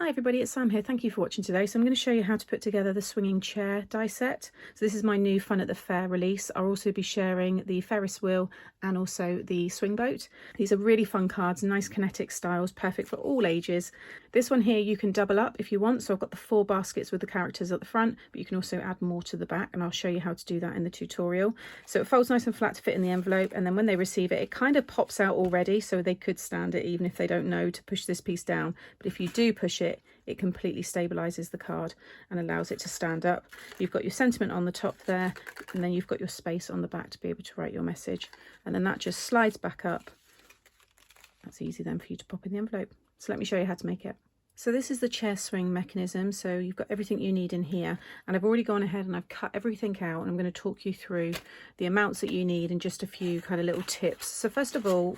Hi everybody, it's Sam here. Thank you for watching today. So I'm going to show you how to put together the swinging chair die set. So this is my new Fun at the Fair release. I'll also be sharing the Ferris wheel and also the swing boat. These are really fun cards, nice kinetic styles, perfect for all ages. This one here you can double up if you want. So I've got the 4 baskets with the characters at the front, but you can also add more to the back, and I'll show you how to do that in the tutorial. So it folds nice and flat to fit in the envelope, and then when they receive it, it kind of pops out already, so they could stand it even if they don't know to push this piece down. But if you do push it, it completely stabilizes the card and allows it to stand up. You've got your sentiment on the top there, and then you've got your space on the back to be able to write your message, and then that just slides back up. That's easy then for you to pop in the envelope. So let me show you how to make it. So this is the chair swing mechanism. So you've got everything you need in here, and I've already gone ahead and I've cut everything out, and I'm going to talk you through the amounts that you need and just a few kind of little tips. So first of all,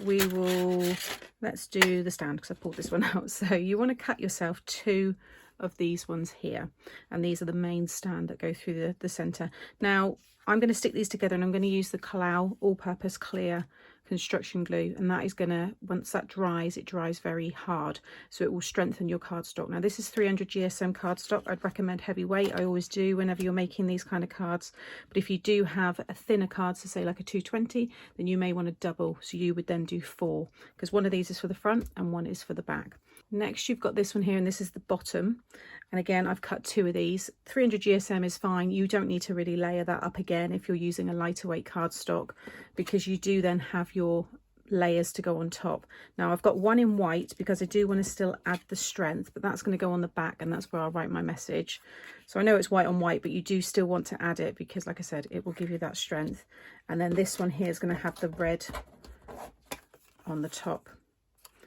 let's do the stand because I pulled this one out. So you want to cut yourself 2 of these ones here, and these are the main stand that go through the center. Now I'm going to stick these together, and I'm going to use the Kalau all-purpose clear construction glue, and that is gonna, once that dries, it dries very hard, so it will strengthen your cardstock. Now this is 300 GSM cardstock. I'd recommend heavyweight. I always do whenever you're making these kind of cards, but if you do have a thinner card, so say like a 220, then you may want to double, so you would then do 4, because one of these is for the front and one is for the back. Next you've got this one here, and this is the bottom, and again I've cut 2 of these. 300 GSM is fine. You don't need to really layer that up again if you're using a lighter weight cardstock, because you do then have your layers to go on top. Now I've got one in white because I do want to still add the strength, but that's going to go on the back, and that's where I'll write my message. So I know it's white on white, but you do still want to add it because, like I said, it will give you that strength. And then this one here is going to have the red on the top.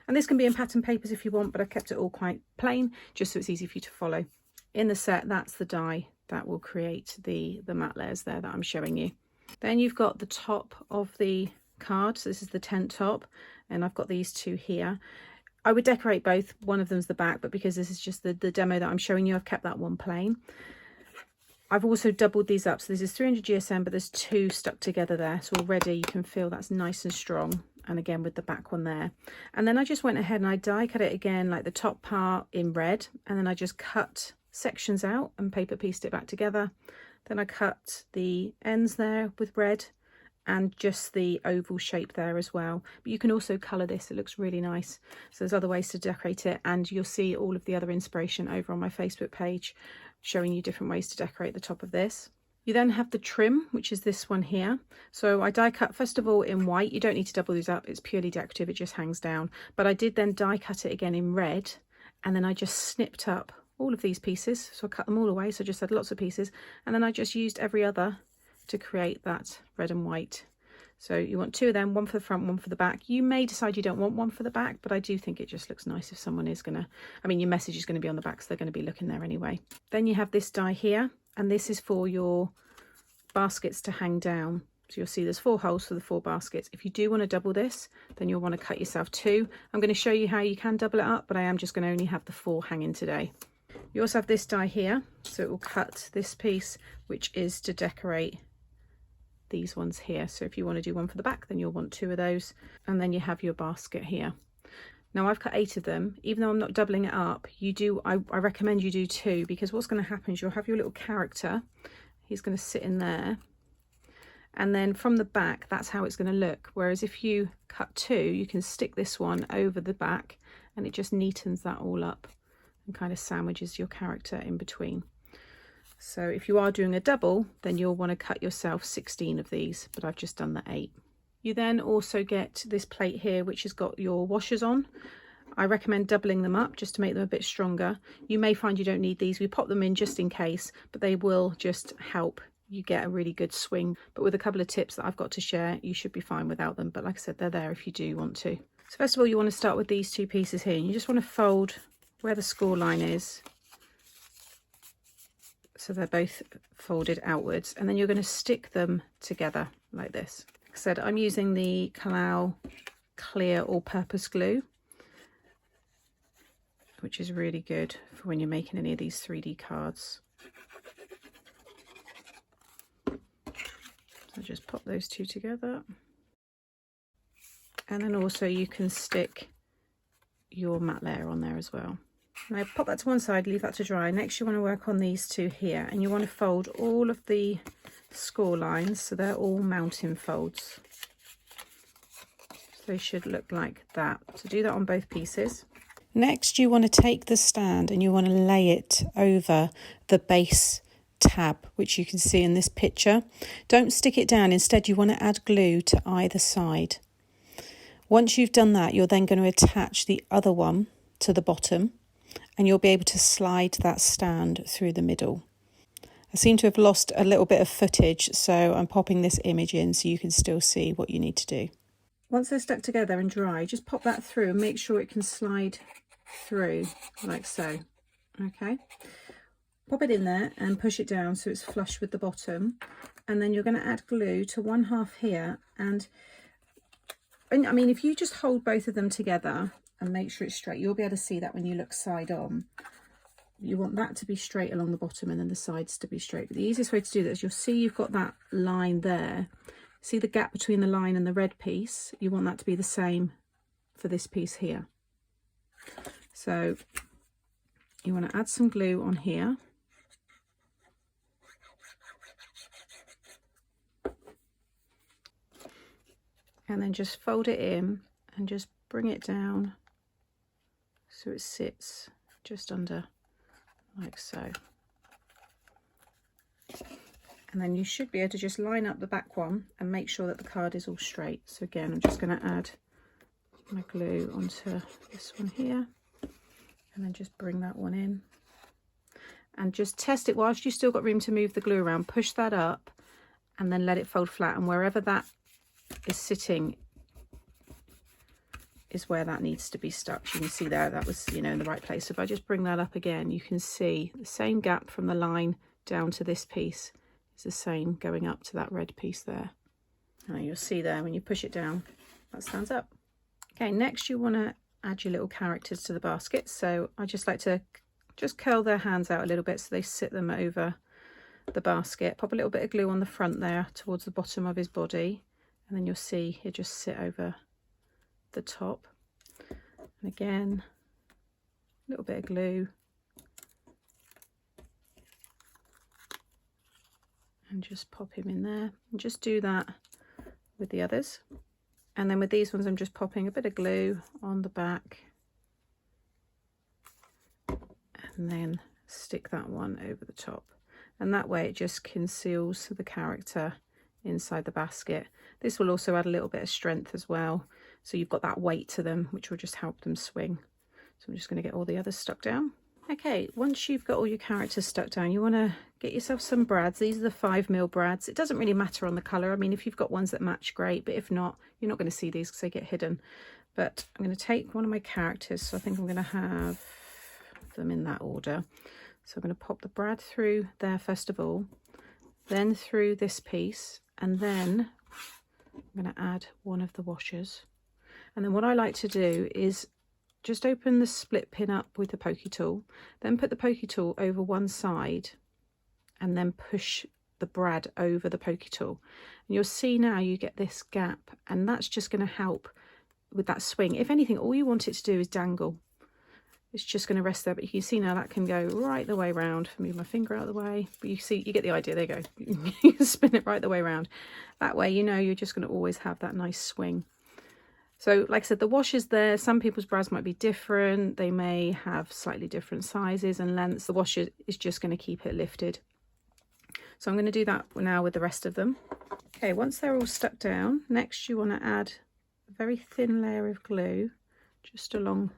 And this can be in pattern papers if you want, but I kept it all quite plain just so it's easy for you to follow. In the set, that's the die that will create the matte layers there that I'm showing you. Then you've got the top of the card. So this is the tent top, and I've got these 2 here. I would decorate both. One of them's the back, but because this is just the demo that I'm showing you, I've kept that one plain. I've also doubled these up. So this is 300 GSM, but there's 2 stuck together there. So already you can feel that's nice and strong. And again with the back one there. And then I just went ahead and I die cut it again, like the top part in red, and then I just cut sections out and paper pieced it back together. Then I cut the ends there with red and just the oval shape there as well. But you can also colour this, it looks really nice. So there's other ways to decorate it, and you'll see all of the other inspiration over on my Facebook page showing you different ways to decorate the top of this. You then have the trim, which is this one here. So I die cut first of all in white. You don't need to double these up, it's purely decorative, it just hangs down. But I did then die cut it again in red, and then I just snipped up all of these pieces. So I cut them all away, so I just had lots of pieces, and then I just used every other to create that red and white. So you want 2 of them, one for the front, one for the back. You may decide you don't want one for the back, but I do think it just looks nice if someone is gonna, I mean, your message is gonna be on the back, so they're gonna be looking there anyway. Then you have this die here, and this is for your baskets to hang down. So you'll see there's 4 holes for the 4 baskets. If you do want to double this, then you'll want to cut yourself 2. I'm going to show you how you can double it up, but I am just going to only have the 4 hanging today. You also have this die here, so it will cut this piece, which is to decorate these ones here. So if you want to do one for the back, then you'll want 2 of those, and then you have your basket here. Now I've cut 8 of them. Even though I'm not doubling it up, I recommend you do 2, because what's going to happen is you'll have your little character. He's going to sit in there, and then from the back that's how it's going to look. Whereas if you cut 2, you can stick this one over the back, and it just neatens that all up and kind of sandwiches your character in between. So if you are doing a double, then you'll want to cut yourself 16 of these, but I've just done the 8. You then also get this plate here, which has got your washers on. I recommend doubling them up just to make them a bit stronger. You may find you don't need these. We pop them in just in case, but they will just help you get a really good swing. But with a couple of tips that I've got to share, you should be fine without them. But like I said, they're there if you do want to. So first of all, you want to start with these 2 pieces here. And you just want to fold where the score line is, so they're both folded outwards. And then you're going to stick them together like this. Like I said, I'm using the Kalau clear all-purpose glue, which is really good for when you're making any of these 3D cards. So just pop those 2 together. And then also you can stick your matte layer on there as well. Now pop that to one side, leave that to dry. Next you want to work on these two here, and you want to fold all of the score lines so they're all mounting folds. So they should look like that. So do that on both pieces. Next you want to take the stand and you want to lay it over the base tab, which you can see in this picture. Don't stick it down, instead you want to add glue to either side. Once you've done that, you're then going to attach the other one to the bottom, and you'll be able to slide that stand through the middle. I seem to have lost a little bit of footage, so I'm popping this image in so you can still see what you need to do. Once they're stuck together and dry, just pop that through and make sure it can slide through like so. Okay, pop it in there and push it down so it's flush with the bottom, and then you're going to add glue to one half here, and I mean, if you just hold both of them together and make sure it's straight, you'll be able to see that when you look side on. You want that to be straight along the bottom and then the sides to be straight. But the easiest way to do that is, you'll see you've got that line there. See the gap between the line and the red piece? You want that to be the same for this piece here. So you want to add some glue on here. And then just fold it in and just bring it down so it sits just under like so. And then you should be able to just line up the back one and make sure that the card is all straight. So again, I'm just going to add my glue onto this one here, and then just bring that one in and just test it whilst you've still got room to move the glue around. Push that up and then let it fold flat, and wherever that is sitting is where that needs to be stuck. You can see there that was, you know, in the right place. So if I just bring that up again, you can see the same gap from the line down to this piece is the same going up to that red piece there. Now you'll see there when you push it down, that stands up. Okay, next you want to add your little characters to the basket. So I just like to just curl their hands out a little bit so they sit them over the basket. Pop a little bit of glue on the front there towards the bottom of his body, and then you'll see he'll just sit over the top. And again, a little bit of glue, and just pop him in there, and just do that with the others. And then with these ones, I'm just popping a bit of glue on the back, and then stick that one over the top, and that way it just conceals the character inside the basket. This will also add a little bit of strength as well, so you've got that weight to them, which will just help them swing. So I'm just going to get all the others stuck down. Okay, once you've got all your characters stuck down, you want to get yourself some brads. These are the 5mm brads. It doesn't really matter on the colour. I mean, if you've got ones that match, great, but if not, you're not going to see these because they get hidden. But I'm going to take one of my characters, so I think I'm going to have them in that order. So I'm going to pop the brad through there first of all, then through this piece, and then I'm going to add one of the washers. And then what I like to do is just open the split pin up with the pokey tool, then put the pokey tool over one side and then push the brad over the pokey tool. And you'll see now you get this gap, and that's just going to help with that swing. If anything, all you want it to do is dangle. It's just going to rest there, but you can see now that can go right the way around. Move my finger out of the way, but you see, you get the idea. There you go. You can spin it right the way around. That way, you know, you're just going to always have that nice swing. So like I said, the washers there, some people's brads might be different. They may have slightly different sizes and lengths. The washer is just going to keep it lifted. So I'm going to do that now with the rest of them. Okay, once they're all stuck down, next you want to add a very thin layer of glue just along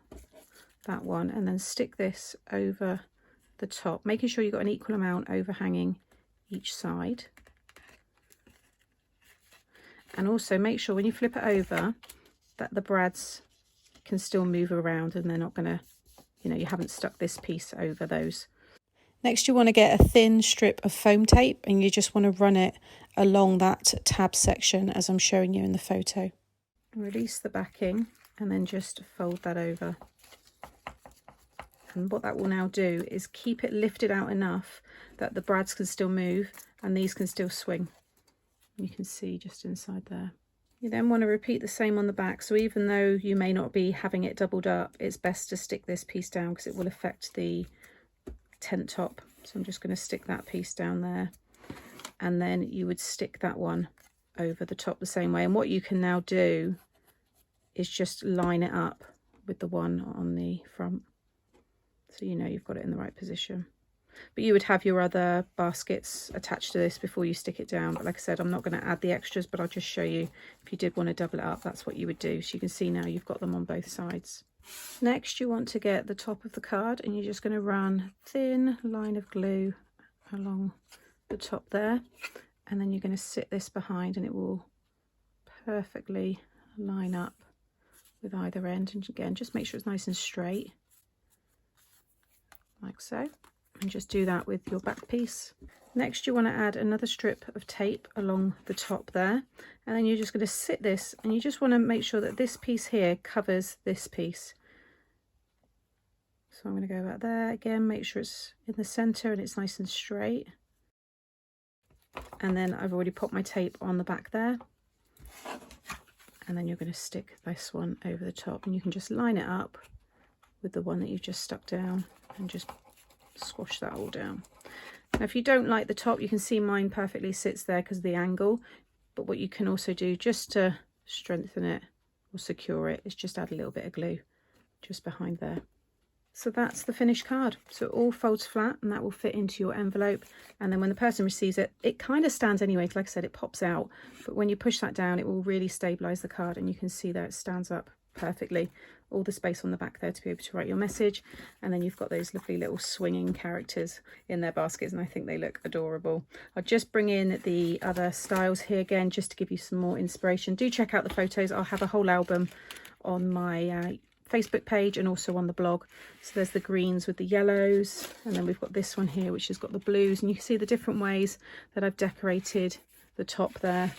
that one, and then stick this over the top, making sure you've got an equal amount overhanging each side. And also make sure when you flip it over that the brads can still move around and they're not going to, you know, you haven't stuck this piece over those. Next you want to get a thin strip of foam tape, and you just want to run it along that tab section as I'm showing you in the photo. Release the backing and then just fold that over. And what that will now do is keep it lifted out enough that the brads can still move and these can still swing. You can see just inside there. You then want to repeat the same on the back. So even though you may not be having it doubled up, it's best to stick this piece down because it will affect the tent top. So I'm just going to stick that piece down there, and then you would stick that one over the top the same way. And what you can now do is just line it up with the one on the front, so you know you've got it in the right position. But you would have your other baskets attached to this before you stick it down. But like I said, I'm not going to add the extras, but I'll just show you if you did want to double it up, that's what you would do. So you can see now you've got them on both sides. Next, you want to get the top of the card, and you're just going to run a thin line of glue along the top there, and then you're going to sit this behind, and it will perfectly line up with either end. And again, just make sure it's nice and straight, like so. And just do that with your back piece. Next, you want to add another strip of tape along the top there, and then you're just going to sit this, and you just want to make sure that this piece here covers this piece. So I'm going to go about there again, make sure it's in the center and it's nice and straight. And then I've already popped my tape on the back there, and then you're going to stick this one over the top, and you can just line it up with the one that you've just stuck down and just squash that all down. Now if you don't like the top, you can see mine perfectly sits there because of the angle, but what you can also do just to strengthen it or secure it is just add a little bit of glue just behind there. So that's the finished card. So it all folds flat, and that will fit into your envelope, and then when the person receives it, it kind of stands anyway, like I said, it pops out, but when you push that down it will really stabilize the card, and you can see that it stands up perfectly. All the space on the back there to be able to write your message, and then you've got those lovely little swinging characters in their baskets, and I think they look adorable. I'll just bring in the other styles here again just to give you some more inspiration. Do check out the photos. I'll have a whole album on my Facebook page and also on the blog. So there's the greens with the yellows, and then we've got this one here which has got the blues, and you can see the different ways that I've decorated the top there.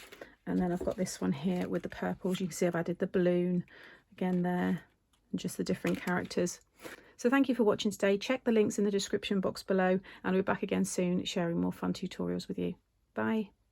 And then I've got this one here with the purples. You can see I've added the balloon again there, and just the different characters. So thank you for watching today. Check the links in the description box below, and we'll be back again soon sharing more fun tutorials with you. Bye.